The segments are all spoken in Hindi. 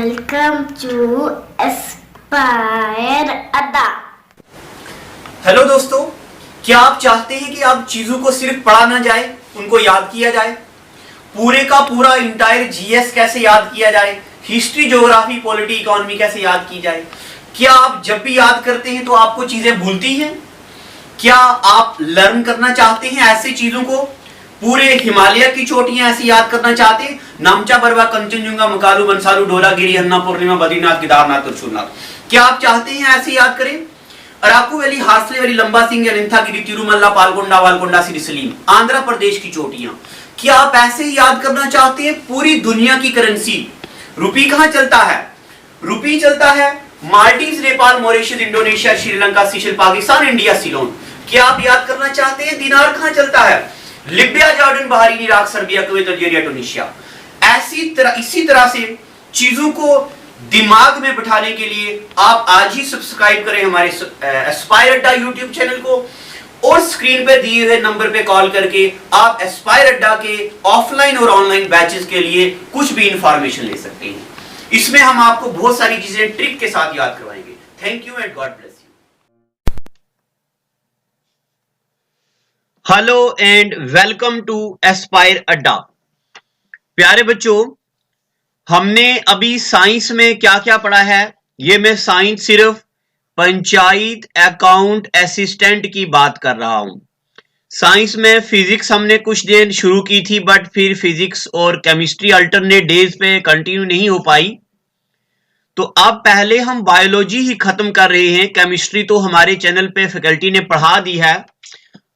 Welcome to Aspire Adda। Hello दोस्तों, क्या आप चाहते हैं कि आप चीजों को सिर्फ पढ़ा ना जाए, उनको याद किया जाए? पूरे का पूरा इंटायर जीएस कैसे याद किया जाए, हिस्ट्री, ज्योग्राफी, पॉलिटी, इकोनॉमी कैसे याद की जाए? क्या आप जब भी याद करते हैं तो आपको चीजें भूलती हैं? क्या आप लर्न करना चाहते हैं ऐसी चीजों को? पूरे हिमालय की चोटियां ऐसी याद करना चाहते हैं? नामचा, बरवा, कंचनजुंगा, मकालू, बंसालू, ढोलागिरी, हन्ना, पूर्णिमा, बद्रीनाथ, केदारनाथ, त्रिशूलनाथ, क्या आप चाहते हैं ऐसे याद करें? अराकू वैली, हार्सले वैली, लंबा सिंह, अनंथागिरी, तिरुमल्ला, पालकोंडा, वालकोंडा, सिरिसलीम, आंध्र प्रदेश की चोटियां, क्या आप ऐसे ही याद करना चाहते हैं? पूरी दुनिया की करेंसी, रुपी कहां चलता है? रुपी चलता है Maldives, Nepal, Mauritius, Indonesia, Sri Lanka, seashell, Pakistan, India, Ceylon. क्या आप याद करना चाहते हैं दिनार कहां चलता है? Libya, Jordan, Bahrain, Iraq, Serbia, Kuwait, Algeria, Tunisia. इसी तरह से चीजों को दिमाग में बिठाने के लिए आप आज ही सब्सक्राइब करें हमारे एस्पायर अड्डा यूट्यूब चैनल को, और स्क्रीन पे दिए हुए नंबर पे कॉल करके आप एस्पायर अड्डा के ऑफलाइन और ऑनलाइन बैचेस के लिए कुछ भी इंफॉर्मेशन ले सकते हैं। इसमें हम आपको बहुत सारी चीजें ट्रिक के साथ याद करवाएंगे। Thank you and God bless you. Hello and welcome to aspire Adda. प्यारे बच्चों, हमने अभी साइंस में क्या क्या पढ़ा है, ये मैं साइंस सिर्फ पंचायत अकाउंट असिस्टेंट की बात कर रहा हूं। साइंस में फिजिक्स हमने कुछ दिन शुरू की थी, बट फिर फिजिक्स और केमिस्ट्री अल्टरनेट डेज पे कंटिन्यू नहीं हो पाई, तो अब पहले हम बायोलॉजी ही खत्म कर रहे हैं। केमिस्ट्री तो हमारे चैनल पे फैकल्टी ने पढ़ा दी है,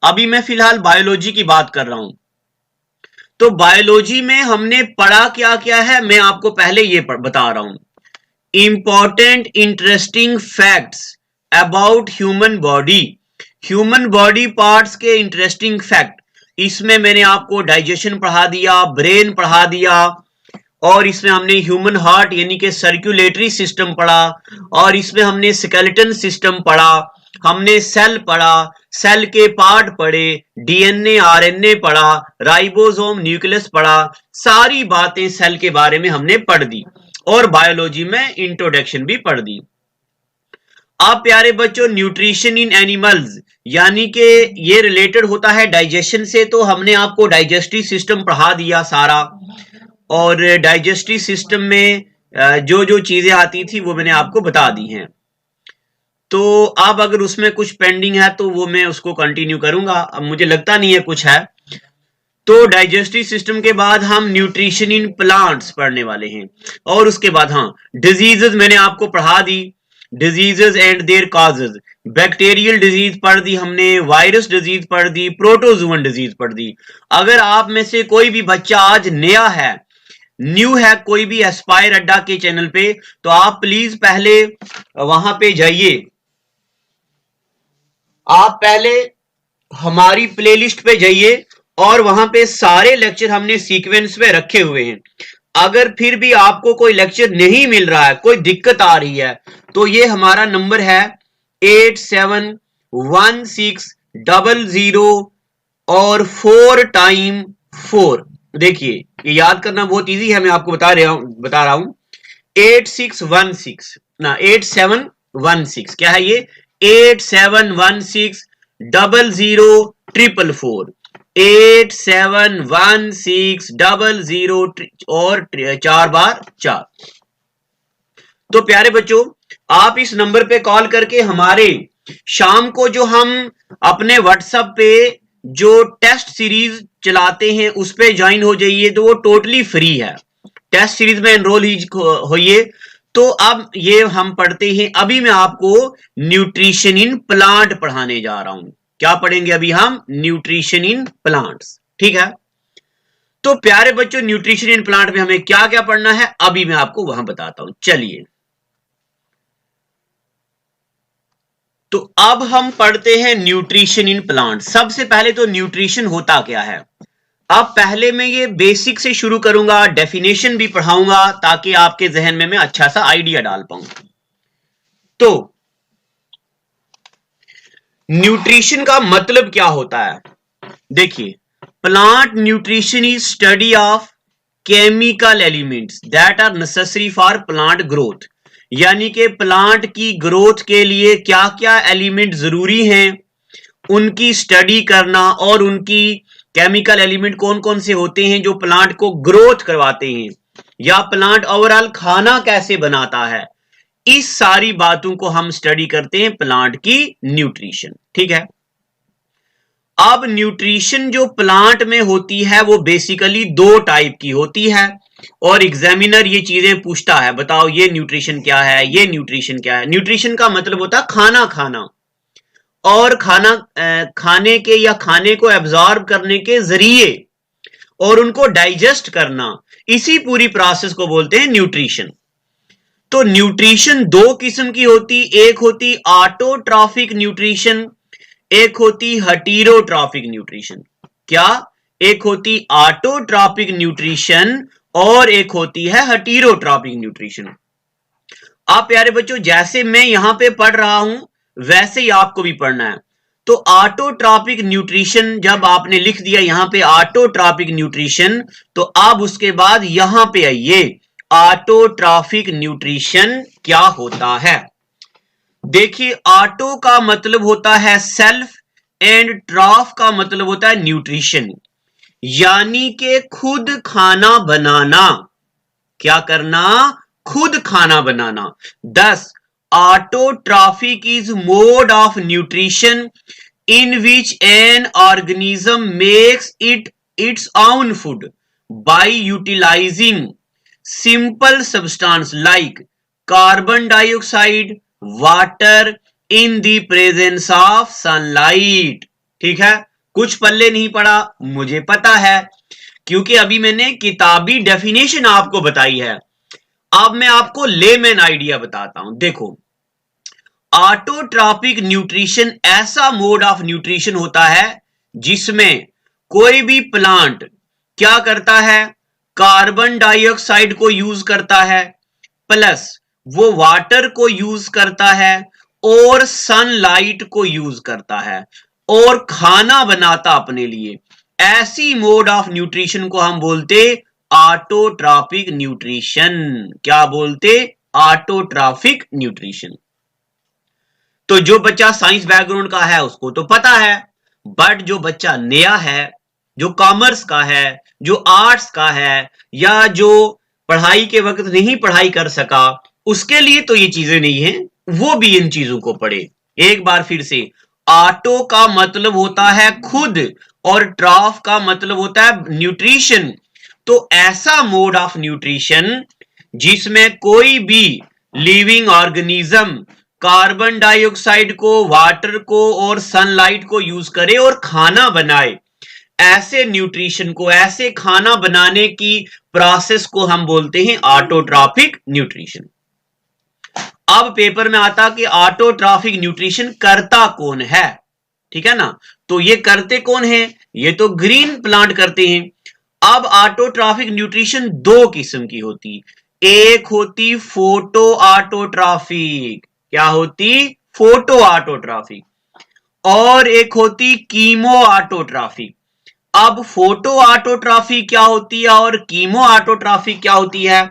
अभी मैं फिलहाल बायोलॉजी की बात कर रहा हूं। तो बायोलॉजी में हमने पढ़ा क्या क्या है, मैं आपको पहले ये बता रहा हूं। Important interesting facts about human body, human body parts के इंटरेस्टिंग फैक्ट। इसमें मैंने आपको डाइजेशन पढ़ा दिया, ब्रेन पढ़ा दिया, और इसमें हमने ह्यूमन हार्ट यानी कि सर्कुलेटरी सिस्टम पढ़ा, और इसमें हमने स्केलेटन सिस्टम पढ़ा, हमने सेल पढ़ा, सेल के पार्ट पढ़े, डीएनए, आरएनए पढ़ा, राइबोसोम, न्यूक्लियस पढ़ा। सारी बातें सेल के बारे में हमने पढ़ दी, और बायोलॉजी में इंट्रोडक्शन भी पढ़ दी। अब प्यारे बच्चों, न्यूट्रिशन इन एनिमल्स यानी कि ये रिलेटेड होता है डाइजेशन से, तो हमने आपको डाइजेस्टिव सिस्टम पढ़ा दिया सारा, और डाइजेस्टिव सिस्टम में जो जो चीजें आती थी वो मैंने आपको बता दी हैं। तो अब अगर उसमें कुछ पेंडिंग है तो वो मैं उसको कंटिन्यू करूंगा, अब मुझे लगता नहीं है कुछ है। तो डाइजेस्टिव सिस्टम के बाद हम न्यूट्रिशन इन प्लांट्स पढ़ने वाले हैं, और उसके बाद हाँ, डिजीजेस मैंने आपको पढ़ा दी, diseases and their causes. Bacterial disease पढ़ दी हमने, वायरस डिजीज पढ़ दी, प्रोटोजुअन डिजीज पढ़ दी। अगर आप में से कोई भी बच्चा आज नया है, न्यू है कोई भी एस्पायर अड्डा के चैनल पे, तो आप प्लीज पहले वहां पे जाइए, आप पहले हमारी प्लेलिस्ट पे जाइए, और वहां पे सारे लेक्चर हमने सीक्वेंस में रखे हुए हैं। अगर फिर भी आपको कोई लेक्चर नहीं मिल रहा है, कोई दिक्कत आ रही है, तो ये हमारा नंबर है 871600 और 4 टाइम 4। देखिए, ये याद करना बहुत इजी है, मैं आपको बता रहा हूं 8616 ना 8716 क्या है ये, 87160044, 871600 और 4 बार 4। तो प्यारे बच्चों, आप इस नंबर पे कॉल करके हमारे शाम को जो हम अपने व्हाट्सएप पे जो टेस्ट सीरीज चलाते हैं उस पे ज्वाइन हो जाइए, तो वो टोटली फ्री है। टेस्ट सीरीज में एनरोल होइए। तो अब ये हम पढ़ते हैं, अभी मैं आपको न्यूट्रिशन इन प्लांट पढ़ाने जा रहा हूं। क्या पढ़ेंगे अभी हम? न्यूट्रिशन इन प्लांट्स, ठीक है। तो प्यारे बच्चों, न्यूट्रिशन इन प्लांट में हमें क्या क्या पढ़ना है अभी मैं आपको वहां बताता हूं, चलिए। तो अब हम पढ़ते हैं न्यूट्रिशन इन प्लांट। सबसे पहले तो न्यूट्रिशन होता क्या है। अब पहले मैं ये बेसिक से शुरू करूंगा, डेफिनेशन भी पढ़ाऊंगा ताकि आपके जहन में मैं अच्छा सा आइडिया डाल पाऊं। तो न्यूट्रिशन का मतलब क्या होता है? देखिए, plant nutrition is study of chemical elements that are necessary for plant growth, यानी कि प्लांट की ग्रोथ के लिए क्या क्या एलिमेंट जरूरी हैं उनकी स्टडी करना, और उनकी केमिकल एलिमेंट कौन कौन से होते हैं जो प्लांट को ग्रोथ करवाते हैं, या प्लांट ओवरऑल खाना कैसे बनाता है, इस सारी बातों को हम स्टडी करते हैं प्लांट की न्यूट्रिशन। ठीक है, अब न्यूट्रिशन जो प्लांट में होती है वो बेसिकली दो टाइप की होती है, और एग्जामिनर ये चीजें पूछता है, बताओ ये न्यूट्रिशन क्या है, ये न्यूट्रिशन क्या है। न्यूट्रिशन का मतलब होता है खाना खाना, और खाना खाने के या खाने को एब्जॉर्ब करने के जरिए और उनको डाइजेस्ट करना, इसी पूरी प्रोसेस को बोलते हैं न्यूट्रिशन। तो न्यूट्रिशन दो किस्म की होती, एक होती ऑटोट्रॉफिक न्यूट्रिशन, एक होती हेटेरोट्रॉफिक न्यूट्रिशन। क्या? एक होती ऑटोट्रॉफिक न्यूट्रिशन और एक होती है हेटेरोट्रॉफिक न्यूट्रिशन। आप प्यारे बच्चों, जैसे मैं यहां पे पढ़ रहा हूं वैसे ही आपको भी पढ़ना है। तो ऑटोट्रॉफिक न्यूट्रिशन जब आपने लिख दिया यहां पे ऑटोट्रॉफिक न्यूट्रिशन, तो अब उसके बाद यहां पे आइए, ऑटोट्रॉफिक न्यूट्रिशन क्या होता है। देखिए, ऑटो का मतलब होता है सेल्फ एंड ट्रॉफ का मतलब होता है न्यूट्रिशन, यानी कि खुद खाना बनाना। क्या करना? खुद खाना बनाना। 10 autotrophic is mode of nutrition in which an organism makes its own food by utilizing simple substance like carbon dioxide, water in the presence of sunlight. ठीक है, कुछ पल्ले नहीं पड़ा, मुझे पता है, क्योंकि अभी मैंने किताबी डेफिनेशन आपको बताई है। अब मैं आपको लेमन आइडिया बताता हूं। देखो, ऑटोट्रॉफिक न्यूट्रिशन ऐसा मोड ऑफ न्यूट्रिशन होता है जिसमें कोई भी प्लांट क्या करता है, कार्बन डाइऑक्साइड को यूज करता है, प्लस वो वाटर को यूज करता है और सनलाइट को यूज करता है और खाना बनाता अपने लिए। ऐसी मोड ऑफ न्यूट्रिशन को हम बोलते ऑटोट्रॉफिक न्यूट्रिशन। क्या बोलते? Autotrophic nutrition. तो जो बच्चा साइंस बैकग्राउंड का है उसको तो पता है, बट जो बच्चा नया है, जो कॉमर्स का है, जो आर्ट्स का है, या जो पढ़ाई के वक्त नहीं पढ़ाई कर सका, उसके लिए तो ये चीजें नहीं है, वो भी इन चीजों को पढ़े। एक बार फिर से, ऑटो का मतलब होता है खुद और ट्रॉफ का मतलब होता है न्यूट्रिशन। तो ऐसा मोड ऑफ न्यूट्रिशन जिसमें कोई भी लिविंग ऑर्गेनिज्म कार्बन डाइऑक्साइड को, वाटर को और सनलाइट को यूज करे और खाना बनाए, ऐसे न्यूट्रिशन को, ऐसे खाना बनाने की प्रोसेस को हम बोलते हैं ऑटोट्रॉफिक न्यूट्रिशन। अब पेपर में आता कि ऑटोट्रॉफिक न्यूट्रिशन करता कौन है। ठीक है ना, तो ये करते कौन है? ये तो ग्रीन प्लांट करते हैं। अब ऑटोट्रॉफिक न्यूट्रिशन दो किस्म की होती, एक होती फोटो ऑटोट्रॉफिक। क्या होती? Photo autotrophic. और एक होती कीमो ऑटोट्रॉफिक। अब फोटो ऑटोट्रॉफी क्या होती है और कीमो ऑटोट्रॉफी क्या होती है,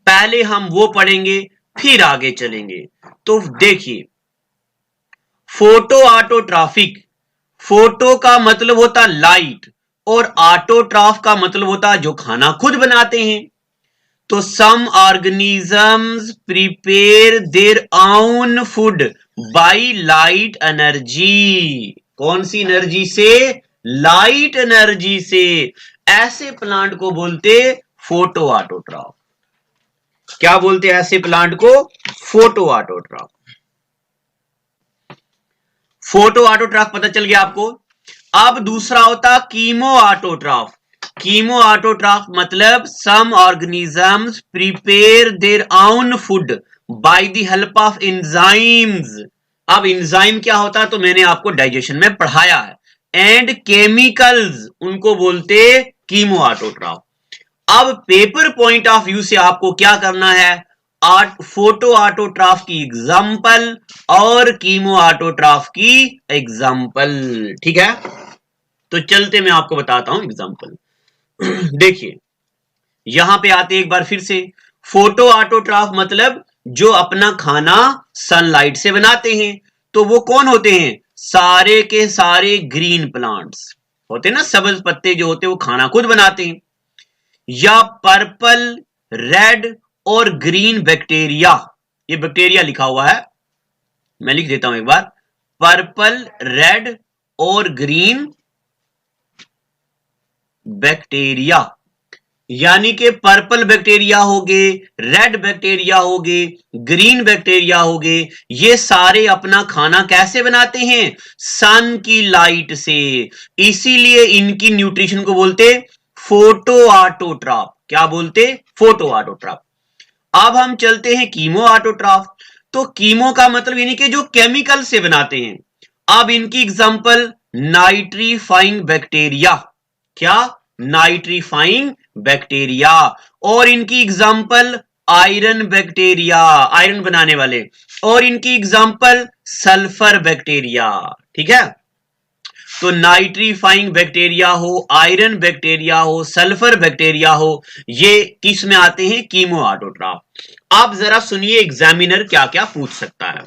पहले हम वो पढ़ेंगे फिर आगे चलेंगे। तो देखिए, फोटो ऑटोट्रॉफिक, फोटो का मतलब होता लाइट और ऑटोट्रॉफ का मतलब होता जो खाना खुद बनाते हैं। तो some organisms prepare their own food by light energy. कौन सी एनर्जी से? लाइट एनर्जी से। ऐसे प्लांट को बोलते फोटो ऑटोट्रॉफ। क्या बोलते हैं ऐसे प्लांट को? Photo autotroph. फोटो ऑटोट्रॉफ पता चल गया आपको। अब दूसरा होता कीमो ऑटोट्रॉफ। कीमो ऑटोट्रॉफ मतलब some organisms prepare their own food by the help of enzymes. अब एंजाइम क्या होता है तो मैंने आपको डाइजेशन में पढ़ाया है। एंड केमिकल्स, उनको बोलते कीमो ऑटोट्रॉफ। अब पेपर पॉइंट ऑफ व्यू से आपको क्या करना है, फोटो ऑटोट्रॉफ की एग्जांपल और कीमो ऑटोट्रॉफ की एग्जांपल। ठीक है, तो चलते मैं आपको बताता हूं एग्जांपल। देखिए, यहां पे आते एक बार फिर से, फोटो ऑटोट्रॉफ मतलब जो अपना खाना सनलाइट से बनाते हैं। तो वो कौन होते हैं? सारे के सारे ग्रीन प्लांट्स होते हैं ना, सब्ज पत्ते जो होते हैं वो खाना खुद बनाते हैं। या पर्पल, रेड और ग्रीन बैक्टीरिया, ये बैक्टीरिया लिखा हुआ है, मैं लिख देता हूं एक बार, पर्पल, रेड और ग्रीन बैक्टीरिया। यानी कि पर्पल बैक्टीरिया हो गए, रेड बैक्टीरिया हो गए, ग्रीन बैक्टीरिया हो गए, ये सारे अपना खाना कैसे बनाते हैं? सन की लाइट से। इसीलिए इनकी न्यूट्रिशन को बोलते फोटो ऑटोट्रॉफ। क्या बोलते? Photo autotroph. अब हम चलते हैं कीमो ऑटोट्रॉफ। तो कीमो का मतलब यानी कि जो केमिकल से बनाते हैं। अब इनकी एग्जांपल नाइट्रीफाइंग बैक्टीरिया। क्या? Nitrifying bacteria. और इनकी एग्जांपल आयरन बैक्टीरिया, आयरन बनाने वाले। और इनकी एग्जांपल सल्फर बैक्टीरिया। ठीक है, तो नाइट्रीफाइंग बैक्टीरिया हो, आयरन बैक्टीरिया हो, सल्फर बैक्टीरिया हो, ये किस में आते हैं? Chemo autotroph. आप जरा सुनिए एग्जामिनर क्या क्या पूछ सकता है।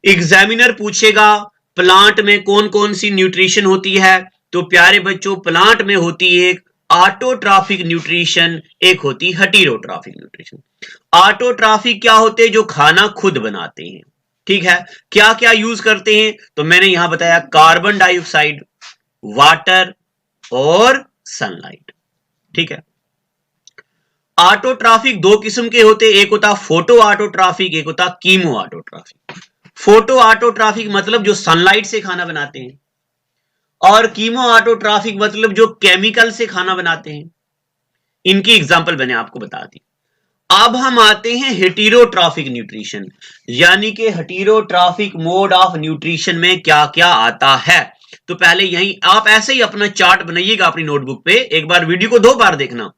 एग्जामिनर पूछेगा प्लांट में कौन कौन सी न्यूट्रिशन होती है। तो प्यारे बच्चों, प्लांट में होती है एक ऑटोट्रॉफिक न्यूट्रिशन, एक होती हेटेरोट्रॉफिक न्यूट्रिशन। ऑटोट्रॉफिक क्या होते हैं? जो खाना खुद बनाते हैं। ठीक है, क्या क्या यूज करते हैं? तो मैंने यहां बताया कार्बन डाइऑक्साइड, वाटर और सनलाइट। ठीक है, ऑटोट्रॉफिक दो किस्म के होते, एक होता फोटो ऑटोट्रॉफिक, एक होता कीमो ऑटोट्रॉफिक। फोटो ऑटोट्रॉफिक मतलब जो सनलाइट से खाना बनाते हैं, और कीमो ऑटोट्रॉफिक मतलब जो केमिकल से खाना बनाते हैं। इनकी एग्जांपल मैंने आपको बता दी। अब हम आते हैं हेटेरोट्रॉफिक न्यूट्रिशन, यानी कि हेटेरोट्रॉफिक मोड ऑफ न्यूट्रिशन में क्या क्या आता है। तो पहले यही आप ऐसे ही अपना चार्ट बनाइएगा अपनी नोटबुक पे, एक बार वीडियो को 2 बार देखना।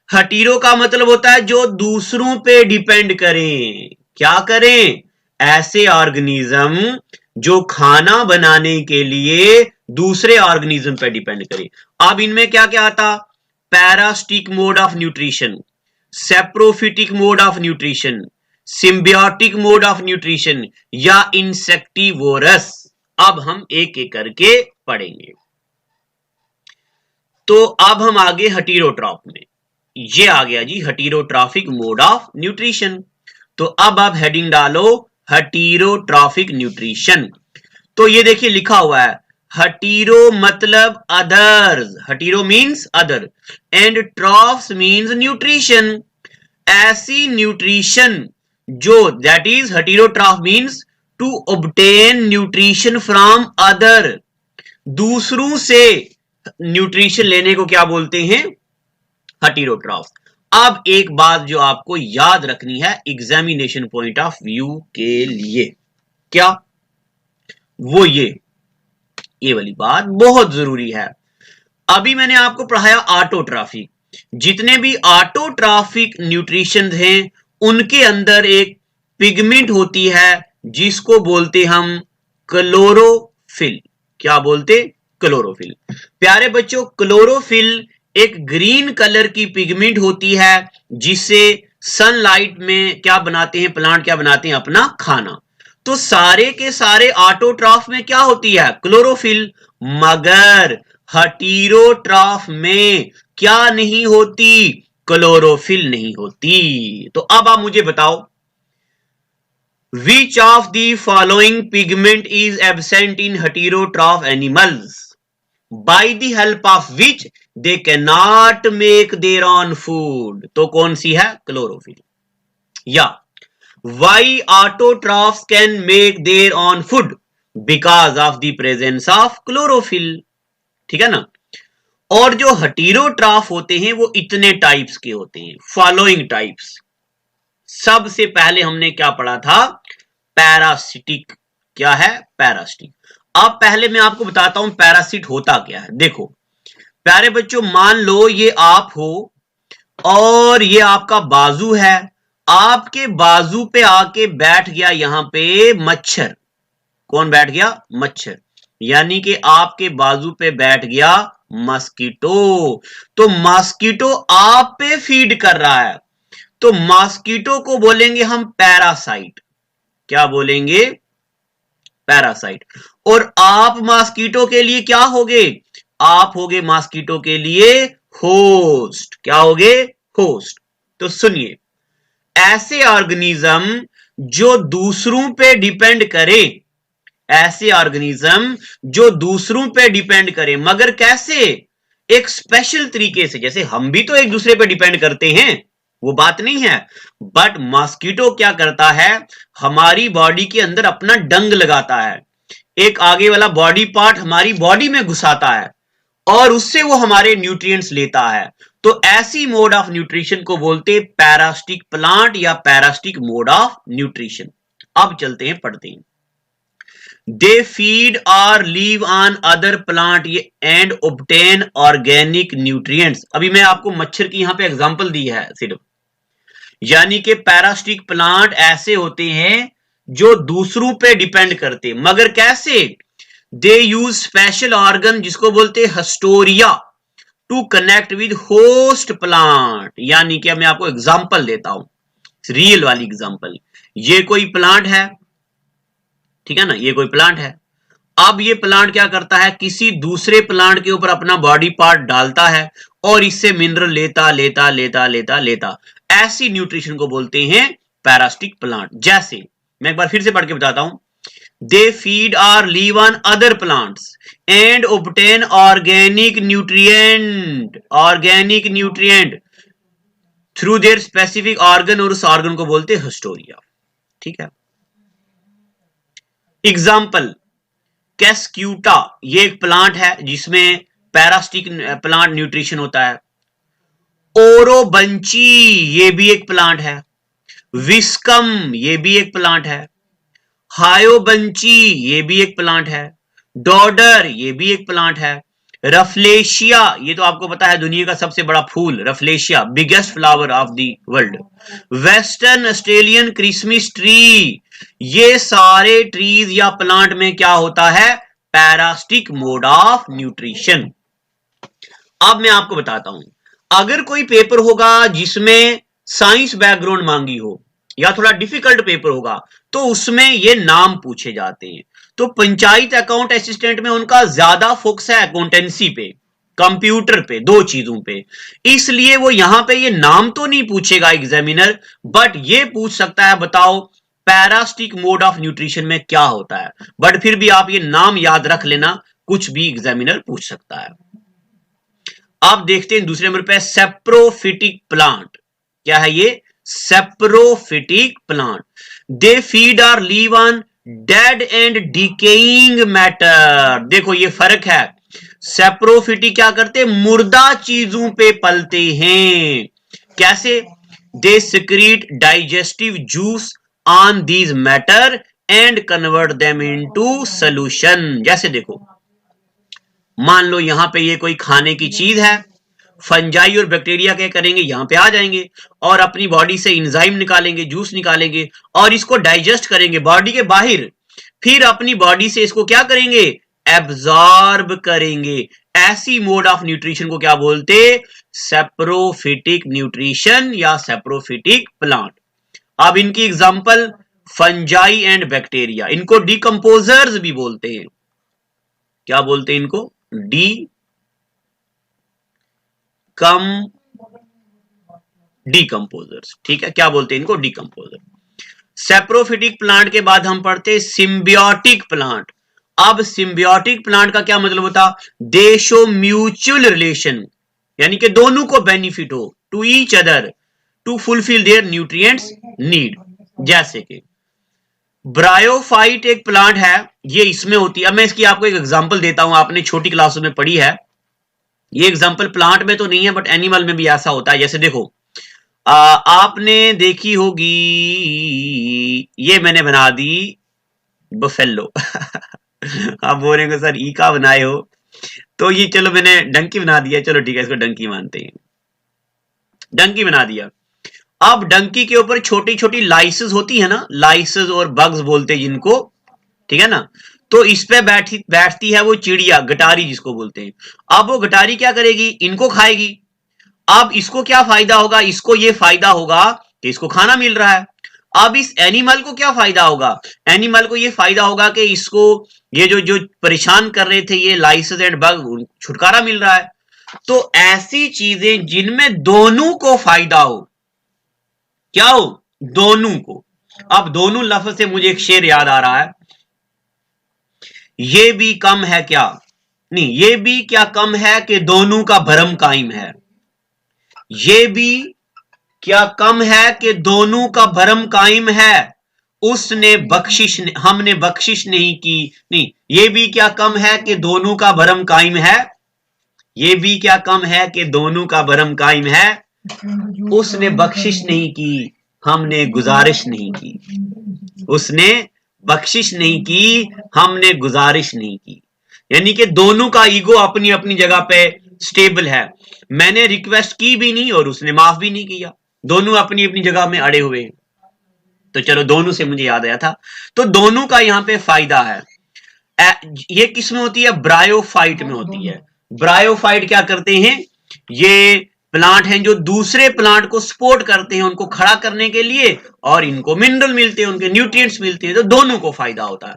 हेटेरो का मतलब होता है जो दूसरों पे डिपेंड करें। क्या करें? ऐसे ऑर्गेनिज्म जो खाना बनाने के लिए दूसरे ऑर्गेनिज्म पे डिपेंड करें। अब इनमें क्या क्या आता? Parasitic mode of nutrition, saprophytic mode of nutrition, symbiotic mode of nutrition या इंसेक्टिवोरस। अब हम एक एक करके पढ़ेंगे। तो अब हम आगे हेटेरोट्रॉफ में, ये आ गया जी हेटेरोट्रॉफिक मोड ऑफ न्यूट्रिशन। तो अब आप हेडिंग डालो हेटेरोट्रॉफिक न्यूट्रिशन। तो ये देखिए लिखा हुआ है हेटेरो मतलब others, hetero means other, and trophs means nutrition. ऐसी न्यूट्रिशन जो that is heterotroph means to obtain nutrition from other, दूसरों से न्यूट्रिशन लेने को क्या बोलते हैं? हेटेरोट्रॉफ। अब एक बात जो आपको याद रखनी है एग्जामिनेशन पॉइंट ऑफ व्यू के लिए, क्या? वो ये वाली बात बहुत जरूरी है। अभी मैंने आपको पढ़ाया ऑटोट्रॉफिक। जितने भी ऑटोट्रॉफिक न्यूट्रिशन हैं उनके अंदर एक पिगमेंट होती है जिसको बोलते हम क्लोरोफिल। क्या बोलते? क्लोरोफिल। प्यारे बच्चों, क्लोरोफिल एक ग्रीन कलर की पिगमेंट होती है जिससे सनलाइट में क्या बनाते हैं प्लांट? क्या बनाते हैं? अपना खाना। तो सारे के सारे ऑटोट्रॉफ में क्या होती है? क्लोरोफिल। मगर हेटेरोट्रॉफ में क्या नहीं होती? क्लोरोफिल नहीं होती। तो अब आप मुझे बताओ which of the following pigment is absent in heterotroph animals by the help of which they cannot make their own food? तो कौन सी है? क्लोरोफिल। या why autotrophs can make their own food? because of the presence of chlorophyll। ठीक है ना। और जो हेटेरोट्रॉफ होते हैं वो इतने टाइप्स के होते हैं, फॉलोइंग टाइप्स। सबसे पहले हमने क्या पढ़ा था? पैरासिटिक। क्या है? पैरासिटिक। अब पहले मैं आपको बताता हूं पैरासिट होता क्या है। देखो प्यारे बच्चों, मान लो ये आप हो और ये आपका बाजू है, आपके बाजू पे आके बैठ गया यहां पे मच्छर। कौन बैठ गया? मच्छर। यानी कि आपके बाजू पे बैठ गया मस्कीटो। तो मस्कीटो आप पे फीड कर रहा है, तो मस्कीटो को बोलेंगे हम पैरासाइट। क्या बोलेंगे? पैरासाइट। और आप मस्कीटो के लिए क्या होगे? आप होगे मस्कीटो के लिए होस्ट। क्या होगे? होस्ट। तो सुनिए, ऐसे ऑर्गेनिज्म जो दूसरों पे डिपेंड करे, ऐसे ऑर्गेनिज्म जो दूसरों पे डिपेंड करे, मगर कैसे? एक स्पेशल तरीके से। जैसे हम भी तो एक दूसरे पे डिपेंड करते हैं, वो बात नहीं है, बट मॉस्किटो क्या करता है? हमारी बॉडी के अंदर अपना डंग लगाता है, एक आगे वाला बॉडी पार्ट हमारी बॉडी में घुसाता है और उससे वो हमारे न्यूट्रिएंट्स लेता है। तो ऐसी मोड ऑफ न्यूट्रिशन को बोलते हैं पैरासिटिक प्लांट या पैरासिटिक मोड ऑफ न्यूट्रिशन। अब चलते हैं, पढ़ते हैं। दे फीड और leave on other plant and obtain organic nutrients. अभी मैं आपको मच्छर की यहां पे एग्जांपल दी है सिर्फ, यानी कि पैरासिटिक प्लांट ऐसे होते हैं जो दूसरों पे डिपेंड करते, मगर कैसे? दे यूज स्पेशल ऑर्गन जिसको बोलते हैं haustoria to connect with host plant. यानी कि मैं आपको एग्जांपल देता हूं, रियल वाली एग्जांपल। ये कोई प्लांट है, ठीक है ना, ये कोई प्लांट है। अब ये प्लांट क्या करता है? किसी दूसरे प्लांट के ऊपर अपना बॉडी पार्ट डालता है और इससे मिनरल लेता लेता लेता लेता लेता। ऐसी न्यूट्रिशन को बोलते हैं पैरासिटिक प्लांट। जैसे मैं एक बार फिर से पढ़ के बताता हूं, दे फीड और leave on other plants and obtain organic nutrient through their specific organ, और उस ऑर्गन को बोलते हैं हिस्टोरिया। ठीक है। एग्जाम्पल, कैस्क्यूटा, ये एक प्लांट है जिसमें पैरासिटिक प्लांट न्यूट्रिशन होता है। ओरोबंची, ये भी एक प्लांट है। विस्कम, ये भी एक प्लांट है। हायोबंची, ये भी एक प्लांट है। डॉडर, ये भी एक प्लांट है। रफलेशिया, ये तो आपको पता है दुनिया का सबसे बड़ा फूल, rafflesia, biggest flower of the world. Western Australian Christmas tree, ये सारे ट्रीज या प्लांट में क्या होता है? Parasitic mode of nutrition. अब मैं आपको बताता हूं, अगर कोई पेपर होगा जिसमें साइंस बैकग्राउंड मांगी हो या थोड़ा डिफिकल्ट पेपर होगा, तो उसमें ये नाम पूछे जाते हैं। तो पंचायत अकाउंट असिस्टेंट में उनका ज्यादा फोकस है अकाउंटेंसी पे, कंप्यूटर पे, दो चीजों पे, इसलिए वो यहां पे ये नाम तो नहीं पूछेगा एग्जामिनर, बट ये पूछ सकता है बताओ पैरासिटिक मोड ऑफ न्यूट्रिशन में क्या होता है। बट फिर भी आप ये नाम याद रख लेना, कुछ भी एग्जामिनर पूछ सकता है। अब देखते हैं दूसरे नंबर पे सेप्रोफिटिक प्लांट। क्या है ये? Saprophytic plant. दे फीड और leave on dead and decaying matter. देखो ये फर्क है, सेप्रोफिटिक क्या करते? मुर्दा चीजों पे पलते हैं। कैसे? They secrete digestive juice on these matter and convert them into solution. जैसे देखो, मान लो यहां पे ये कोई खाने की चीज है, फंजाई और बैक्टीरिया क्या करेंगे? यहां पे आ जाएंगे और अपनी बॉडी से इंजाइम निकालेंगे, जूस निकालेंगे और इसको डाइजेस्ट करेंगे बॉडी के बाहर, फिर अपनी बॉडी से इसको क्या करेंगे? एब्जॉर्ब करेंगे। ऐसी मोड ऑफ न्यूट्रिशन को क्या बोलते? सेप्रोफिटिक न्यूट्रिशन या सेप्रोफिटिक प्लांट। अब इनकी एग्जांपल फंजाई एंड बैक्टीरिया, इनको डिकम्पोजर्स भी बोलते हैं। क्या बोलते हैं इनको? डिकम्पोजर्स। ठीक है, क्या बोलते हैं इनको? डिकम्पोजर। सेप्रोफिटिक प्लांट के बाद हम पढ़ते सिम्बियोटिक प्लांट। अब सिम्बियोटिक प्लांट का क्या मतलब होता? दे शो म्यूचुअल रिलेशन, यानी कि दोनों को बेनिफिट हो, to each other to fulfil their nutrients need. जैसे कि ब्रायोफाइट एक प्लांट है, ये इसमें होती है। अब मैं इसकी आपको एक एग्जांपल देता हूं, आपने छोटी क्लासों में पढ़ी है। ये एग्जांपल प्लांट में तो नहीं है बट एनिमल में भी ऐसा होता है। जैसे देखो, आपने देखी होगी, ये मैंने बना दी बफेलो। आप बोलेंगे सर ई का बनाए हो, तो ये चलो मैंने डंकी बना दिया, चलो ठीक है इसको डंकी मानते हैं, डंकी बना दिया। अब डंकी के ऊपर छोटी छोटी लाइसेस होती है ना, लाइसेस और बग्स बोलते हैं जिनको, ठीक है ना। तो इस पे बैठती है वो चिड़िया, गटारी जिसको बोलते हैं। अब वो गटारी क्या करेगी, इनको खाएगी। अब इसको क्या फायदा होगा, इसको ये फायदा होगा कि इसको खाना मिल रहा है। अब इस एनिमल को क्या फायदा होगा, एनिमल को ये फायदा होगा कि इसको ये जो जो परेशान कर रहे थे ये लाइसेस एंड बग, छुटकारा मिल रहा है। तो ऐसी चीजें जिनमें दोनों को फायदा हो, क्या हो, दोनों को। अब दोनों लफ्ज से मुझे एक शेर याद आ रहा है, ये भी कम है क्या, नहीं, ये भी क्या कम है कि दोनों का भरम कायम है। ये भी क्या कम है कि दोनों का भरम कायम है, उसने बख्शिश हमने बख्शिश नहीं की। नहीं, ये भी क्या कम है कि दोनों का भरम कायम है, ये भी क्या कम है कि दोनों का भरम कायम है, उसने बख्शिश नहीं की, हमने गुजारिश नहीं की। उसने बख्शिश नहीं की, हमने गुजारिश नहीं की। यानी कि दोनों का ईगो अपनी अपनी जगह पे स्टेबल है। मैंने रिक्वेस्ट की भी नहीं और उसने माफ भी नहीं किया, दोनों अपनी अपनी जगह में अड़े हुए। तो चलो, दोनों से मुझे याद आया था, तो दोनों का यहां पे फायदा है। ये किस में होती है, ब्रायोफाइट में होती है। ब्रायोफाइट क्या करते हैं, ये प्लांट हैं जो दूसरे प्लांट को सपोर्ट करते हैं, उनको खड़ा करने के लिए, और इनको मिनरल मिलते हैं, उनके न्यूट्रिएंट्स मिलते हैं, तो दोनों को फायदा होता है।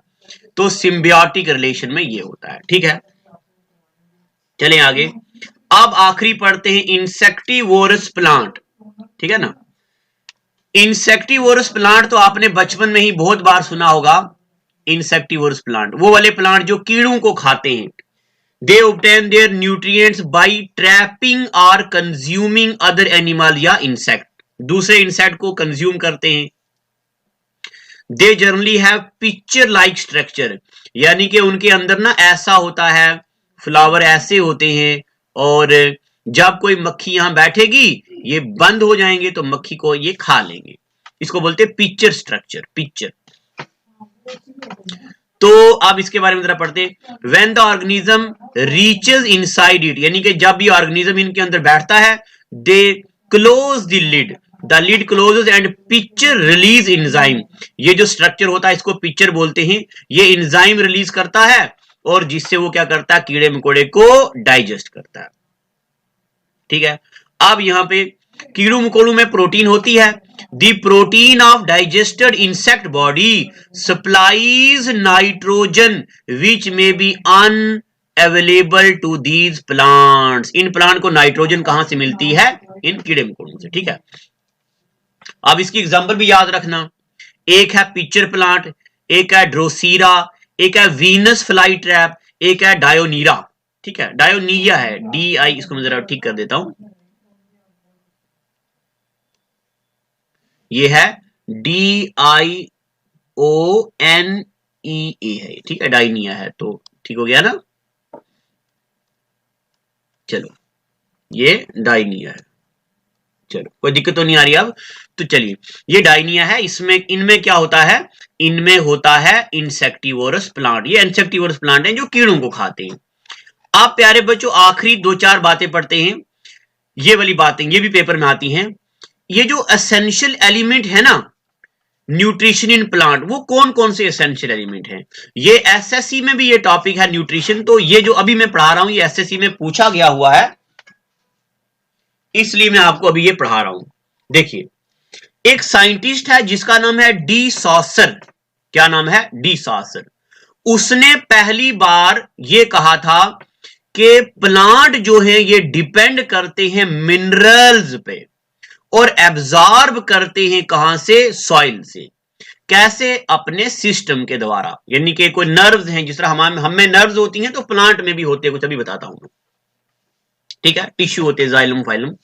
तो सिम्बियोटिक रिलेशन में ये होता है। ठीक है, चलें आगे। अब आखिरी पढ़ते हैं इंसेक्टिवोरस प्लांट। ठीक है ना, इंसेक्टिवोरस प्लांट तो आपने बचपन में ही बहुत बार सुना होगा। इंसेक्टिवोरस प्लांट वो वाले प्लांट जो कीड़ों को खाते हैं। They obtain their nutrients by trapping or consuming other animal या insect, दूसरे इंसेक्ट को कंज्यूम करते हैं। They generally have pitcher like structure, यानी कि उनके अंदर ना ऐसा होता है, फ्लावर ऐसे होते हैं, और जब कोई मक्खी यहां बैठेगी ये बंद हो जाएंगे तो मक्खी को ये खा लेंगे। इसको बोलते हैं पिक्चर स्ट्रक्चर, पिक्चर। तो अब इसके बारे में जरा पढ़ते। When the organism reaches inside it, यानी कि जब ये ऑर्गेनिज्म इनके अंदर बैठता है, they close the lid, the lid closes and pitcher release enzyme, ये जो स्ट्रक्चर होता है इसको पिक्चर बोलते हैं। ये एंजाइम रिलीज करता है और जिससे वो क्या करता है, कीड़े मकोड़े को डाइजेस्ट करता है। ठीक है, अब यहां पे कीड़ों मकोड़ों में प्रोटीन होती है। The protein of digested insect body supplies nitrogen which may be unavailable to these plants. In plant को नाइट्रोजन कहां से मिलती है, इन कीड़े मकोड़ों से। ठीक है, अब इसकी एग्जांपल भी याद रखना। एक है पिक्चर प्लांट, एक है ड्रोसीरा, एक है वीनस फ्लाई ट्रैप, एक है डायोनीरा। ठीक है, डायोनिया है, DI, इसको मैं जरा ठीक कर देता हूं, ये है DIONEA है। ठीक है, डाइनिया है, तो ठीक हो गया ना। चलो, ये डाइनिया है, चलो कोई दिक्कत तो नहीं आ रही अब। तो चलिए, ये डाइनिया है, इसमें इनमें क्या होता है, इनमें होता है इंसेक्टिवोरस प्लांट। ये इंसेक्टिवोरस प्लांट है जो कीड़ों को खाते हैं। आप प्यारे बच्चों आखिरी 2-4 बातें पढ़ते हैं, ये वाली बातें ये भी पेपर में आती हैं। ये जो एसेंशियल एलिमेंट है ना न्यूट्रिशन इन प्लांट, वो कौन कौन से एसेंशियल एलिमेंट हैं, ये एसएससी में भी ये टॉपिक है न्यूट्रिशन। तो ये जो अभी मैं पढ़ा रहा हूं ये एसएससी में पूछा गया हुआ है, इसलिए मैं आपको अभी ये पढ़ा रहा हूं। देखिए, एक साइंटिस्ट है जिसका नाम है डी सॉसर। क्या नाम है, डी सॉसर। उसने पहली बार ये कहा था कि प्लांट जो है ये डिपेंड करते हैं मिनरल्स पे और एब्जॉर्ब करते हैं कहां से, सॉइल से। कैसे, अपने सिस्टम के द्वारा, यानी कि कोई नर्व्स हैं, जिस तरह हमें नर्व्स होती हैं तो प्लांट में भी होते हैं, कुछ अभी बताता हूं। ठीक है, टिश्यू होते हैं, जाइलम फाइलम।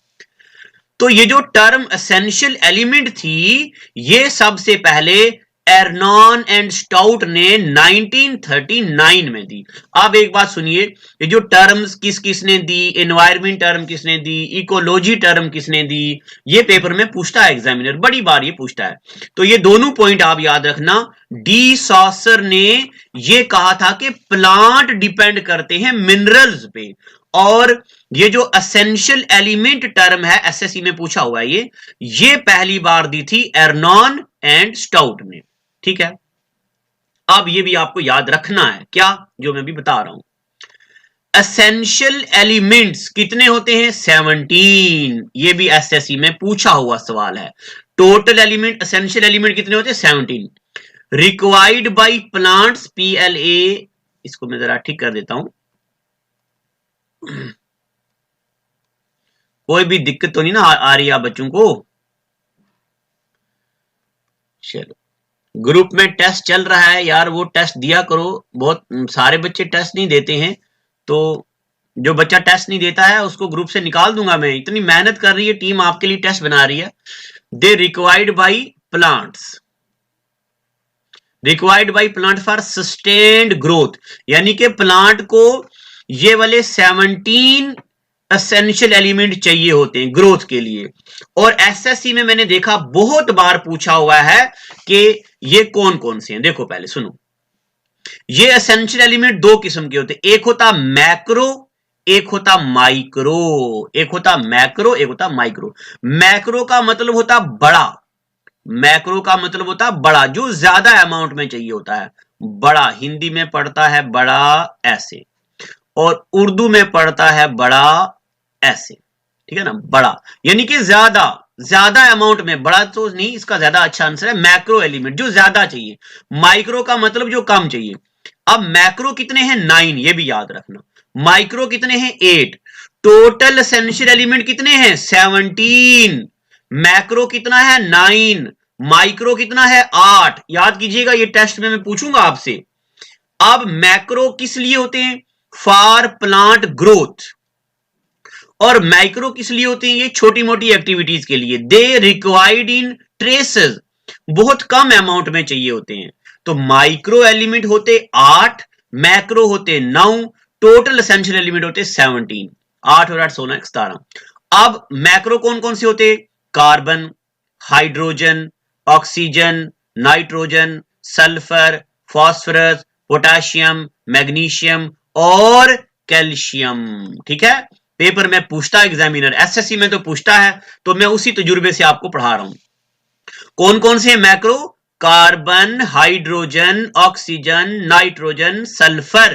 तो ये जो टर्म एसेंशियल एलिमेंट थी, ये सबसे पहले एर्नॉन एंड स्टाउट ने 1939 में दी। अब एक बात सुनिए, ये जो टर्म्स किस किसने दी, एनवायरमेंट टर्म किसने दी, इकोलॉजी टर्म किसने दी, ये पेपर में पूछता है एग्जामिनर, बड़ी बार ये पूछता है। तो ये दोनों पॉइंट आप याद रखना। डी सॉसर ने ये कहा था कि प्लांट डिपेंड करते हैं मिनरल्स पे, और ये जो एसेंशियल एलिमेंट टर्म है एसएससी में पूछा हुआ है, ये पहली बार दी थी एर्नॉन एंड स्टाउट ने। ठीक है, अब ये भी आपको याद रखना है, क्या जो मैं भी बता रहा हूं। एसेंशियल एलिमेंट्स कितने होते हैं? 17। ये भी एसएससी में पूछा हुआ सवाल है। टोटल एलिमेंट, एसेंशियल एलिमेंट कितने होते हैं? 17। रिक्वायर्ड बाय प्लांट्स, PLA, इसको मैं जरा ठीक कर देता हूं, कोई भी दिक्कत तो नहीं ना आ रही है बच्चों को? चलो, ग्रुप में टेस्ट चल रहा है यार, वो टेस्ट दिया करो। बहुत सारे बच्चे टेस्ट नहीं देते हैं, तो जो बच्चा टेस्ट नहीं देता है उसको ग्रुप से निकाल दूंगा मैं। इतनी मेहनत कर रही है टीम, आपके लिए टेस्ट बना रही है। They required by plants, required by plant for sustained growth, यानी कि प्लांट को ये वाले 17 एसेंशियल एलिमेंट चाहिए होते हैं ग्रोथ के लिए। और एसएससी में मैंने देखा बहुत बार पूछा हुआ है कि ये कौन कौन से हैं। देखो पहले सुनो, ये एसेंशियल एलिमेंट दो किस्म के होते हैं, एक होता मैक्रो, एक होता माइक्रो। एक होता मैक्रो, एक होता माइक्रो। मैक्रो का मतलब होता बड़ा, मैक्रो का मतलब होता बड़ा, जो ज्यादा अमाउंट में चाहिए होता है। बड़ा हिंदी में पढ़ता है बड़ा ऐसे, और उर्दू में पढ़ता है बड़ा ऐसे, ठीक है ना, बड़ा यानी कि ज्यादा, ज्यादा अमाउंट में, बड़ा तो नहीं, इसका ज्यादा अच्छा आंसर है मैक्रो एलिमेंट, जो ज्यादा चाहिए। माइक्रो का मतलब जो कम चाहिए। अब मैक्रो कितने हैं? 9, ये भी याद रखना। माइक्रो कितने हैं? 8। टोटल एसेंशियल एलिमेंट कितने हैं? 17। मैक्रो कितना है? 9। माइक्रो कितना है? 8। याद कीजिएगा, ये टेस्ट में मैं पूछूंगा आपसे। अब मैक्रो किस लिए होते हैं? For plant growth. और माइक्रो किस लिए होते हैं? ये छोटी मोटी एक्टिविटीज के लिए। दे रिक्वायर्ड इन ट्रेसेस, बहुत कम अमाउंट में चाहिए होते हैं। तो माइक्रो एलिमेंट होते 8, मैक्रो होते 9, टोटल एसेंशियल एलिमेंट होते 17। 8 और 8 16 17। अब मैक्रो कौन कौन से होते? Carbon, hydrogen, oxygen, nitrogen, sulphur, phosphorus, potassium, magnesium और कैल्शियम। ठीक है, पेपर में पूछता एग्जामिनर, एसएससी में तो पूछता है, तो मैं उसी तजुर्बे से आपको पढ़ा रहा हूं। कौन कौन से macro? Carbon, hydrogen, oxygen, nitrogen, sulphur,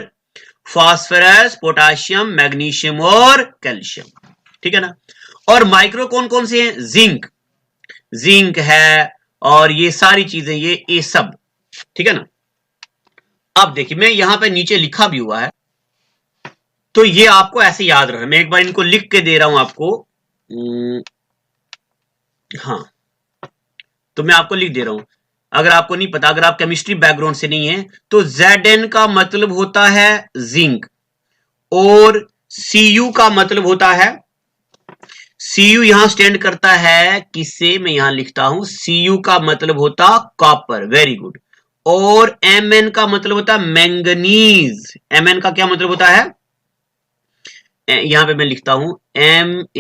phosphorus, potassium, magnesium और कैल्शियम। ठीक है ना। और माइक्रो कौन कौन से हैं? जिंक, जिंक है, और ये सारी चीजें, ये सब। ठीक है ना। अब देखिए, मैं यहां पे नीचे लिखा भी हुआ है, तो ये आपको ऐसे याद रखना। मैं एक बार इनको लिख के दे रहा हूं आपको। हाँ, तो मैं आपको लिख दे रहा हूं, अगर आपको नहीं पता, अगर आप केमिस्ट्री बैकग्राउंड से नहीं है, तो Zn का मतलब होता है जिंक, और Cu का मतलब होता है, Cu यहां स्टैंड करता है किससे? मैं यहां लिखता हूं, Cu का मतलब होता कॉपर, वेरी गुड। और Mn का मतलब होता मैंगनीज। Mn का क्या मतलब होता है? यहां पे मैं लिखता हूं MANGANESE,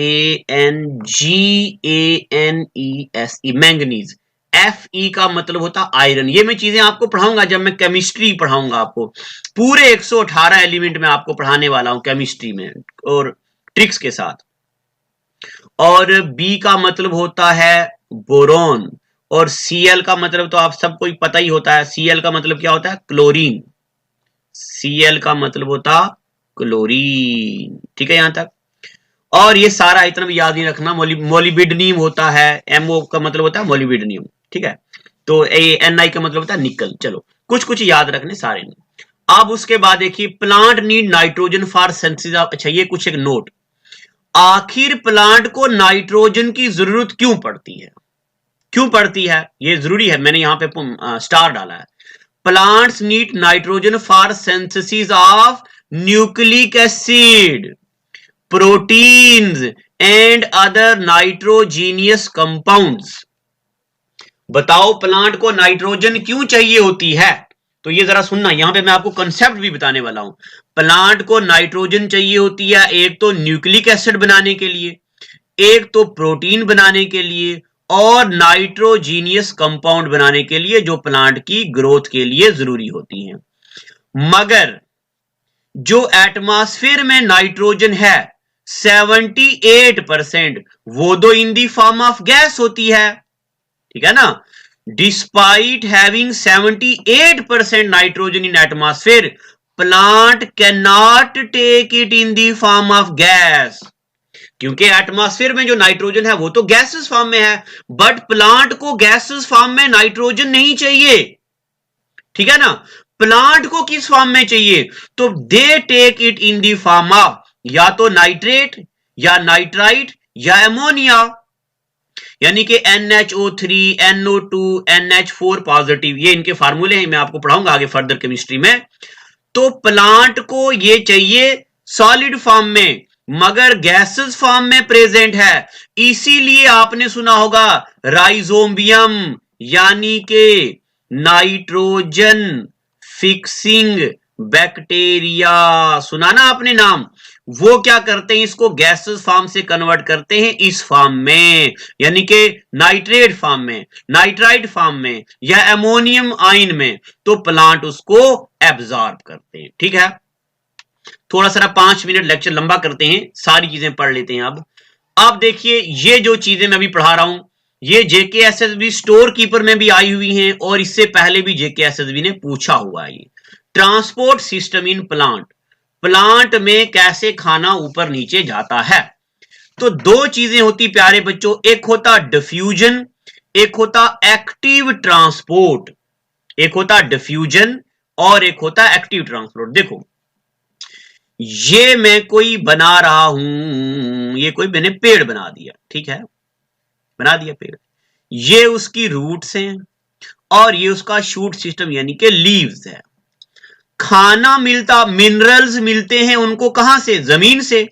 मैंगनीज। Fe का मतलब होता आयरन। ये मैं चीजें आपको पढ़ाऊंगा जब मैं केमिस्ट्री पढ़ाऊंगा आपको। पूरे 118 एलिमेंट में आपको पढ़ाने वाला हूं केमिस्ट्री में, और ट्रिक्स के साथ। और B का मतलब होता है बोरॉन, और Cl का मतलब तो आप सबको पता ही होता है। Cl का मतलब क्या होता है? क्लोरीन। Cl का मतलब होता क्लोरीन। ठीक है यहां तक। और ये सारा इतना भी याद नहीं रखना। मोलिबिडनियम होता है, MO का मतलब होता है मोलिबिडनियम। ठीक है, तो Ni का मतलब होता है निकल। चलो, कुछ कुछ याद रखने सारे नहीं। अब उसके बाद देखिए, plant need nitrogen for synthesis of, अच्छा ये कुछ एक नोट, आखिर प्लांट को नाइट्रोजन की जरूरत क्यों पड़ती है? क्यों पड़ती है? ये जरूरी है, मैंने यहां पे स्टार डाला है। Plants need nitrogen for synthesis of nucleic acid, proteins and other nitrogenous compounds. बताओ प्लांट को नाइट्रोजन क्यों चाहिए होती है? तो ये जरा सुनना, यहां पे मैं आपको कंसेप्ट भी बताने वाला हूं। प्लांट को नाइट्रोजन चाहिए होती है, एक तो न्यूक्लिक एसिड बनाने के लिए, एक तो प्रोटीन बनाने के लिए, और नाइट्रोजीनियस कंपाउंड बनाने के लिए, जो प्लांट की ग्रोथ के लिए जरूरी होती हैं। मगर जो एटमॉस्फेयर में नाइट्रोजन है 78%, वो तो in the form of gas होती है। ठीक है ना। Despite having 78% nitrogen in atmosphere, plant can not take it in the form of gas. क्योंकि एटमॉस्फेयर में जो नाइट्रोजन है वो तो गैसेस फॉर्म में है, बट प्लांट को गैसेस फॉर्म में नाइट्रोजन नहीं चाहिए, ठीक है ना। प्लांट को किस फॉर्म में चाहिए, तो they take it in the form of या तो नाइट्रेट या नाइट्राइट या एमोनिया, यानी कि NHO3, NO2, NH4 पॉजिटिव, ये इनके फार्मूले हैं, मैं आपको पढ़ाऊंगा आगे फर्दर केमिस्ट्री में। तो प्लांट को ये चाहिए सॉलिड फॉर्म में, मगर गैसेस फॉर्म में प्रेजेंट है, इसीलिए आपने सुना होगा राइजोबियम, यानी कि नाइट्रोजन फिक्सिंग बैक्टीरिया, सुना ना आपने नाम। वो क्या करते हैं, इसको गैसेस फॉर्म से कन्वर्ट करते हैं इस फॉर्म में, यानी कि नाइट्रेट फॉर्म में, नाइट्राइट फॉर्म में या एमोनियम आयन में, तो प्लांट उसको एब्जॉर्ब करते हैं, ठीक है। थोड़ा सा 5 मिनट लेक्चर लंबा करते हैं, सारी चीजें पढ़ लेते हैं। अब देखिए, ये जो चीजें मैं अभी पढ़ा रहा हूं, ये जेकेएसएसबी स्टोर कीपर में भी आई हुई हैं, और इससे पहले भी जेकेएसएसबी ने पूछा हुआ है। ये transport system in plant, plant में कैसे खाना ऊपर नीचे जाता है। तो दो चीजें होती प्यारे बच्चों, एक होता डिफ्यूजन, एक होता एक्टिव ट्रांसपोर्ट। एक होता डिफ्यूजन और एक होता एक्टिव ट्रांसपोर्ट। देखो, ये मैं कोई बना रहा हूं, ये कोई मैंने पेड़ बना दिया, ठीक है, बना दिया पेड़, ये उसकी रूट्स हैं और ये उसका शूट सिस्टम यानी कि लीव्स है। खाना मिलता, मिनरल्स मिलते हैं उनको कहां से, जमीन से,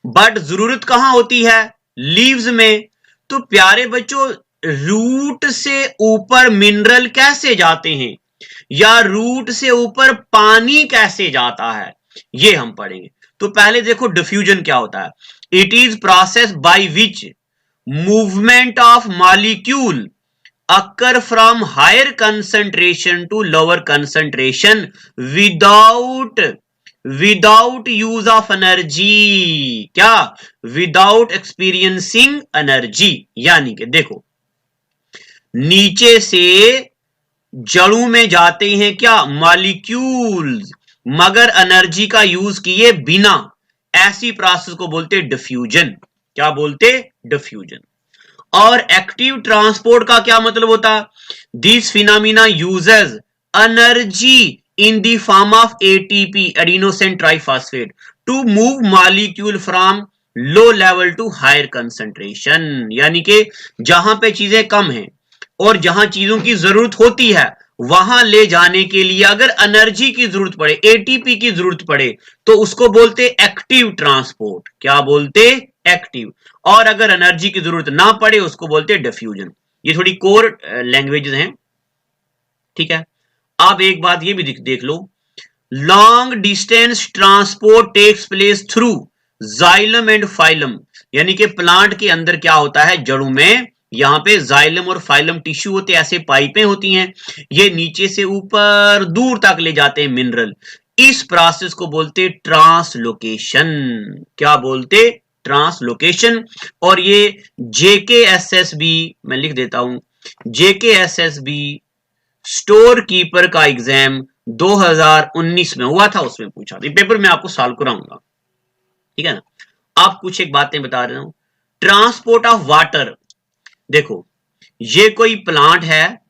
बट जरूरत कहां होती है, लीव्स में। तो प्यारे बच्चों, रूट से ऊपर मिनरल कैसे जाते हैं या रूट से ऊपर पानी कैसे जाता है, ये हम पढ़ेंगे। तो पहले देखो डिफ्यूजन क्या होता है। It is process by which movement of molecule occur from higher concentration to lower concentration without use of energy, क्या, without experiencing energy। यानी कि देखो, नीचे से जड़ों में जाते हैं क्या, मॉलिक्यूल्स, मगर एनर्जी का यूज किए बिना, ऐसी प्रोसेस को बोलते डिफ्यूजन। क्या बोलते, डिफ्यूजन। और एक्टिव ट्रांसपोर्ट का क्या मतलब होता, this phenomena uses energy in the form of ATP, adenosine triphosphate, to move molecule from low level to higher concentration. यानी कि जहां पे चीजें कम हैं और जहां चीजों की जरूरत होती है, वहां ले जाने के लिए अगर एनर्जी की जरूरत पड़े, एटीपी की जरूरत पड़े, तो उसको बोलते एक्टिव ट्रांसपोर्ट। क्या बोलते, एक्टिव। और अगर एनर्जी की जरूरत ना पड़े, उसको बोलते डिफ्यूजन। ये थोड़ी कोर लैंग्वेजेस हैं, ठीक है। अब एक बात ये भी देख लो, long distance transport takes place through xylem and phloem, यानी कि प्लांट के अंदर क्या होता है, जड़ों में, यहां पे जाइलम और फाइलम टिश्यू होते हैं, ऐसे पाइपें होती हैं, ये नीचे से ऊपर दूर तक ले जाते हैं मिनरल। इस प्रोसेस को बोलते ट्रांसलोकेशन। क्या बोलते, ट्रांसलोकेशन। और ये जेकेएसएसबी, मैं लिख देता हूं, जेकेएसएसबी स्टोर कीपर का एग्जाम 2019 में हुआ था, उसमें पूछा था। पेपर में आपको सॉल्व कराऊंगा, ठीक है ना। आप कुछ एक बातें बता रहा हूं। ट्रांसपोर्ट ऑफ वाटर, देखो, ये कोई प्लांट है,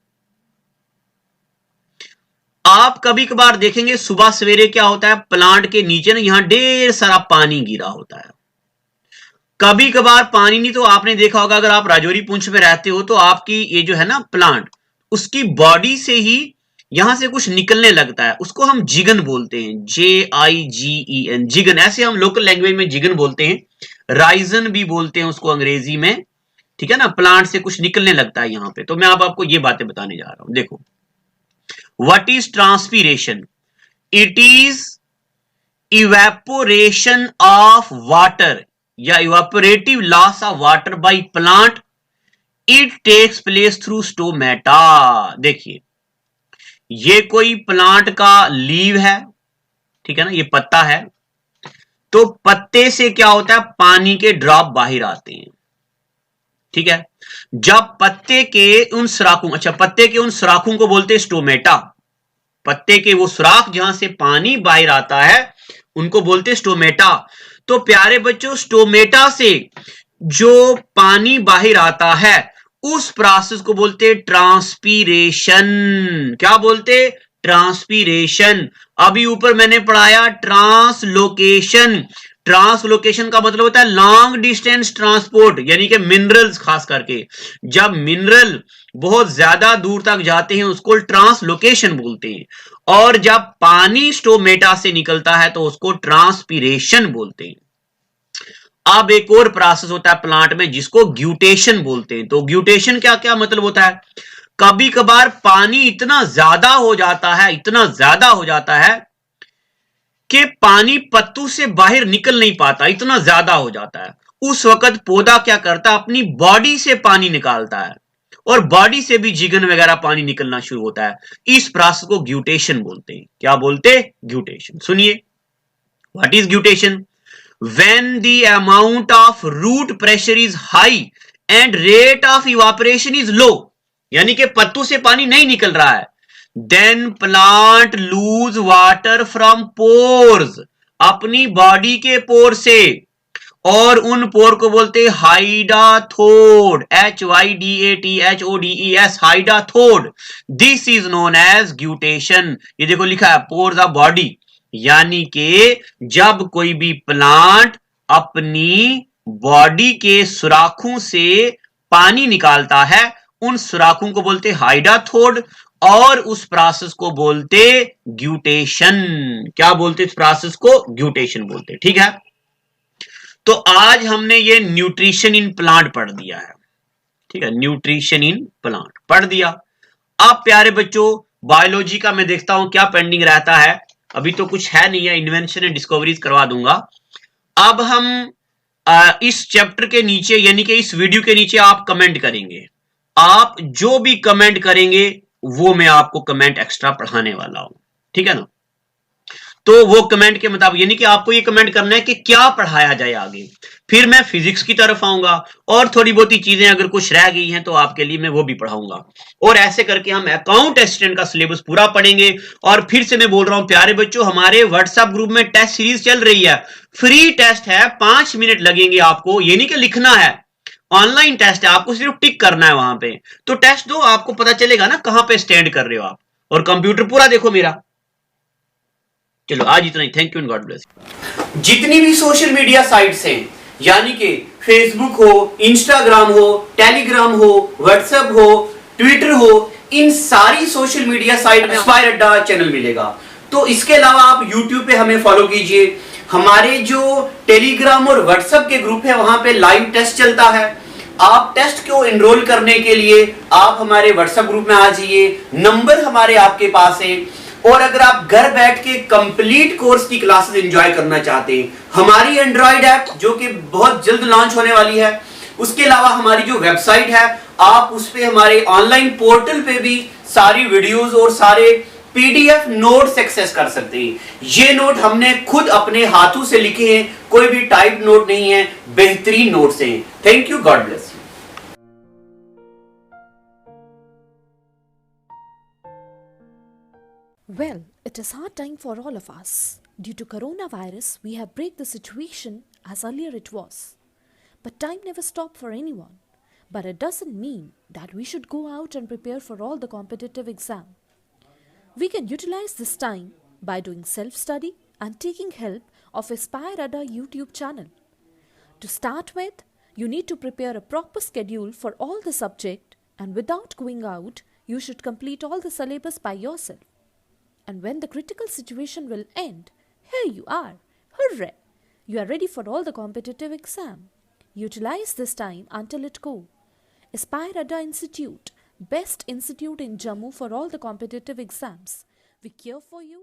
आप कभी कभार देखेंगे सुबह सवेरे क्या होता है, प्लांट के नीचे ना यहां ढेर सारा पानी गिरा होता है। कभी कभार पानी नहीं तो आपने देखा होगा, अगर आप राजौरी पुंछ में रहते हो तो आपकी ये जो है ना प्लांट, उसकी बॉडी से ही यहां से कुछ निकलने लगता है, उसको हम जिगन बोलते हैं, JIGEN, जिगन। ऐसे हम लोकल लैंग्वेज में जिगन बोलते हैं, राइजन भी बोलते हैं उसको अंग्रेजी में, ठीक है ना। प्लांट से कुछ निकलने लगता है यहां पे। तो मैं अब आपको ये बातें बताने जा रहा हूं। देखो, what is transpiration, it is evaporation of water या evaporative loss of water by plant, it takes place through stomata. देखिए, ये कोई प्लांट का लीव है, ठीक है ना, ये पत्ता है, तो पत्ते से क्या होता है, पानी के ड्रॉप बाहर आते हैं, ठीक है। जब पत्ते के उन सुराखों, अच्छा पत्ते के उन सुराखों को बोलते हैं स्टोमेटा। पत्ते के वो सुराख जहां से पानी बाहर आता है उनको बोलते हैं स्टोमेटा। तो प्यारे बच्चों, स्टोमेटा से जो पानी बाहर आता है उस प्रोसेस को बोलते हैं ट्रांसपीरेशन। क्या बोलते? ट्रांसपीरेशन। अभी ऊपर मैंने पढ़ाया ट्रांसलोकेशन। ट्रांसलोकेशन का मतलब होता है लॉन्ग डिस्टेंस ट्रांसपोर्ट, यानी कि मिनरल्स खास करके जब मिनरल बहुत ज्यादा दूर तक जाते हैं उसको ट्रांसलोकेशन बोलते हैं, और जब पानी स्टोमेटा से निकलता है तो उसको ट्रांसपीरेशन बोलते हैं। अब एक और प्रोसेस होता है प्लांट में जिसको ग्यूटेशन बोलते हैं। तो ग्यूटेशन क्या क्या मतलब होता है? कभी कभार पानी इतना ज्यादा हो जाता है, इतना ज्यादा हो जाता है कि पानी पत्तों से बाहर निकल नहीं पाता, इतना ज्यादा हो जाता है। उस वक्त पौधा क्या करता है? अपनी बॉडी से पानी निकालता है और बॉडी से भी जिगन वगैरह पानी निकलना शुरू होता है। इस प्रोसेस को ग्यूटेशन बोलते हैं। क्या बोलते? ग्यूटेशन। सुनिए, what is guttation? when the amount of root pressure is high and rate of evaporation is low, यानी कि पत्तों से पानी नहीं निकल रहा है, then plant lose water from pores, अपनी बॉडी के पोर से, और उन पोर को बोलते हैं hydathode, HYDATHODES, hydathode. This is known as guttation. ये देखो लिखा है पोर्स ऑफ बॉडी, यानी कि जब कोई भी प्लांट अपनी बॉडी के सुराखों से पानी निकालता है उन सुराखों को बोलते हाइडाथोड, और उस प्रोसेस को बोलते ग्यूटेशन। क्या बोलते? इस प्रोसेस को ग्यूटेशन बोलते। ठीक है, तो आज हमने ये न्यूट्रिशन इन प्लांट पढ़ दिया है। ठीक है, न्यूट्रिशन इन प्लांट पढ़ दिया। अब प्यारे बच्चों, बायोलॉजी का मैं देखता हूं क्या पेंडिंग रहता है। अभी तो कुछ है नहीं है, इन्वेंशन एंड डिस्कवरीज करवा दूंगा। अब हम इस चैप्टर के नीचे, यानी कि इस वीडियो के नीचे आप कमेंट करेंगे। आप जो भी कमेंट करेंगे वो मैं आपको कमेंट एक्स्ट्रा पढ़ाने वाला हूं। ठीक है ना? तो वो कमेंट के मुताबिक, यानी कि आपको ये कमेंट करना है कि क्या पढ़ाया जाए आगे। फिर मैं फिजिक्स की तरफ आऊंगा और थोड़ी बहुत ही चीजें अगर कुछ रह गई हैं तो आपके लिए मैं वो भी पढ़ाऊंगा। और ऐसे करके हम अकाउंट असिस्टेंट का सिलेबस पूरा पढ़ेंगे। और फिर से मैं बोल रहा हूं प्यारे बच्चों, हमारे व्हाट्सएप ग्रुप में टेस्ट सीरीज चल रही है। फ्री टेस्ट है, 5 मिनट लगेंगे आपको, ये नहीं कि लिखना है, ऑनलाइन टेस्ट है, आपको सिर्फ टिक करना है वहां पे। तो टेस्ट दो, आपको पता चलेगा ना कहां पे स्टैंड कर रहे हो आप। और कंप्यूटर पूरा देखो मेरा। चलो आज इतना ही, thank you and God bless. जितनी भी सोशल मीडिया साइट्स हैं, यानी कि फेसबुक हो, इंस्टाग्राम हो, टेलीग्राम हो, व्हाट्सएप हो, ट्विटर हो, इन सारी सोशल मीडिया साइट में एस्पायर अड्डा चैनल मिलेगा। तो इसके अलावा आप यूट्यूब पे हमें फॉलो कीजिए। हमारे जो टेलीग्राम और व्हाट्सएप के ग्रुप है वहां पे लाइव टेस्ट चलता है। आप टेस्ट को एनरोल करने के लिए आप हमारे व्हाट्सएप ग्रुप में आ जाइए, नंबर हमारे आपके पास है। और अगर आप घर बैठ के कंप्लीट कोर्स की क्लासेस एंजॉय करना चाहते हैं, हमारी एंड्रॉइड ऐप जो कि बहुत जल्द लॉन्च होने वाली है, उसके अलावा हमारी जो वेबसाइट है, आप उस पे हमारे ऑनलाइन पोर्टल पे भी सारी वीडियोस और सारे पीडीएफ नोट्स एक्सेस कर सकते हैं। ये नोट हमने खुद अपने हाथों से लिखे हैं, कोई भी टाइप नोट नहीं है, बेहतरीन नोट्स हैं। Thank you, God bless you. Well, it is hard time for all of us. Due to coronavirus, we have break the situation as earlier it was. But time never stopped for anyone. But it doesn't mean that we should go out and prepare for all the competitive exam. We can utilize this time by doing self-study and taking help of Aspire Ada YouTube channel. To start with, you need to prepare a proper schedule for all the subject, and without going out, you should complete all the syllabus by yourself. And when the critical situation will end, here you are. Hooray! You are ready for all the competitive exam. Utilize this time until it go. Aspire Ada Institute, best institute in Jammu for all the competitive exams. We care for you.